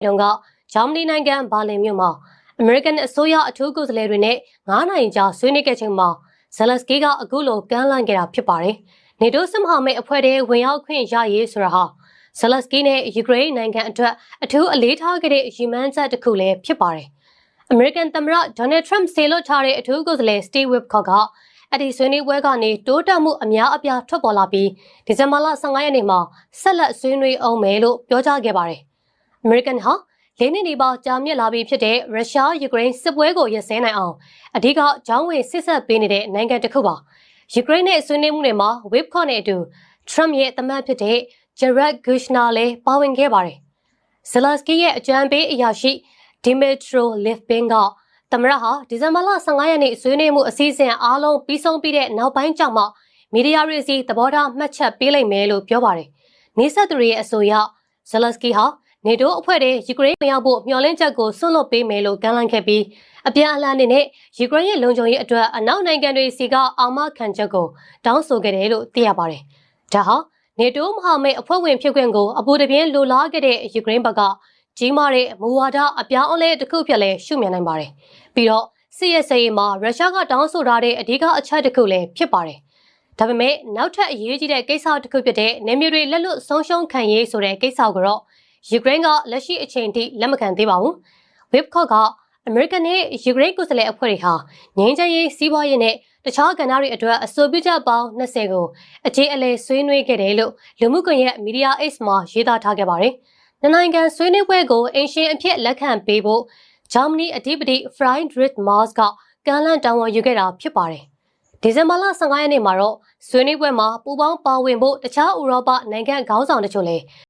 လုံကဂျာမနီနိုင်ငံဘာလင်မြို့မှာအမေရိကန်အစိုးရအထူးကိုယ်စားလှယ်တွေနဲ့9နိုင်ကြာဆွေးနွေးခဲ့ချိန်မှာဇလစကီကအခုလိုကမ်းလှမ်းခဲ့တာဖြစ်ပါတယ်။နေတိုးစစ်မဟာမိတ်အဖွဲ့တွေဝင်ရောက်ခွင့်ရရေးဆိုတာဟာဇလစကီနဲ့ယူကရိန်းနိုင်ငံအတွက်အထူးအလေးထားခဲ့တဲ့ရည်မှန်းချက်တစ်ခုလည်းဖြစ်ပါတယ်။အမေရိကန်သမ္မတဒေါ်နယ်ထရမ့်ဆေလွတ်ထားတဲ့အထူးကိုယ်စားလှယ်စတီဗ်ဝစ်ကော့ကအဲ့ဒီဆွေးနွေးပွဲကနေတိုးတက်မှုအများအပြားထွက်ပေါ်လာပြီးဒီဇင်ဘာလ15ရက်နေ့မှာဆက်လက်ဆွေးနွေးအောင်မယ်လို့ပြောကြားခဲ့ပါတယ်။အမေရိကန်ဟာ၄နှစ်နီးပါးကြာမြင့်လာပြီဖြစ်တဲ့ရုရှားယူကရိန်းစစ်ပွဲကိုရပ်စဲနိုင်အောင်အဓိကကြောင်းဝင်စစ်ဆက်ပေးနေတဲ့နိုင်ငံတစ်ခုပါ။ယူကရိန်းနဲ့ဆွေးနွေးမှုတွေမှာဝစ်ကော့နဲ့အတူထရမ့်ရဲ့သမတ်ဖြစ်တဲ့ဂျရက်ဂူရှနာလည်းပါဝင်ခဲ့ပါတယ်။ဇလစကီရဲ့အကြံပေးအရာရှိဒီမီထရိုလစ်ပင်ကသမ္မတဟာဒီဇင်ဘာလ15ရက်နေ့ဆွေးနွေးမှုအစည်းအဝေးအားလုံးပြီးဆုံးပြီးတဲ့နောက်ပိုင်းကျမှမီဒီယာတွေစီသဘောထားမှတ်ချက်ပေးလိုက်မယ်လို့ပြောပါတယ်။နေဆက်သူတွေရဲ့အဆိုအရဇလစကီဟာနေတိုးအဖွဲ့တွေယူကရိန်းဝင်ရောက်ဖို့မျှော်လင့်ချက်ကိုဆွန့်လွတ်ပေးမယ်လို့ကမ်းလှမ်းခဲ့ပြီးအပြန်အလှန်အနေနဲ့ယူကရိန်းရဲ့လုံခြုံရေးအတွက်အနောက်နိုင်ငံတွေစီကအာမခံချက်ကိုတောင်းဆိုခဲ့တယ်လို့သိရပါတယ်။ဒါဟာနေတိုးမဟာမိတ်အဖွဲ့ဝင်ဖြစ်ခွင့်ကိုအပူတပြင်းလိုလားခဲ့တဲ့ယူကရိန်းဘက်ကကြီးမားတဲ့မူဝါဒအပြောင်းအလဲတစ်ခုဖြစ်လဲရှုမြင်နိုင်ပါတယ်။ပြီးတော့စစ်ရေးဆိုင်မှာရုရှားကတောင်းဆိုထားတဲ့အဓိကအချက်တစ်ခုလည်းဖြစ်ပါတယ်။ဒါပေမဲ့နောက်ထပ်အရေးကြီးတဲ့ကိစ္စတစ်ခုဖြစ်တဲ့နေမျိုးတွေလက်လွတ်ဆုံးရှုံးခံရေးဆိုတဲ့ကိစ္စကိုတော့ယူကရိန်းကလက်ရှိအချိန်ထိလက်မခံသေးပါဘူး။ဝစ်ကော့ကအမေရိကန်နဲ့ယူကရိန်းကိုယ်စားလှယ်အဖွဲ့တွေဟာငြိမ်းချမ်းရေးစီးပွားရေးနဲ့တခြားကဏ္ဍတွေအတွက်အဆိုပြုချက်ပေါင်း20ကိုအကျေအလည်ဆွေးနွေးခဲ့တယ်လို့လူမှုကွန်ရက်မီဒီယာ X မှာရေးသားထားခဲ့ပါတယ်။နိုင်ငံဆွေးနွေးပွဲကိုအင်ရှင်အဖြစ်လက်ခံပေးဖို့ဂျာမနီအဓိပတိဖရိုင်ဒရစ်မားစ်ကကမ်းလှမ်းတောင်းဝန်ယူခဲ့တာဖြစ်ပါတယ်။ဒီဇင်ဘာလ15ရက်နေ့မှာတော့ဆွေးနွေးပွဲမှာပူးပေါင်းပါဝင်ဖို့တခြားဥရောပနိုင်ငံခေါင်းဆောင်တချို့လည်း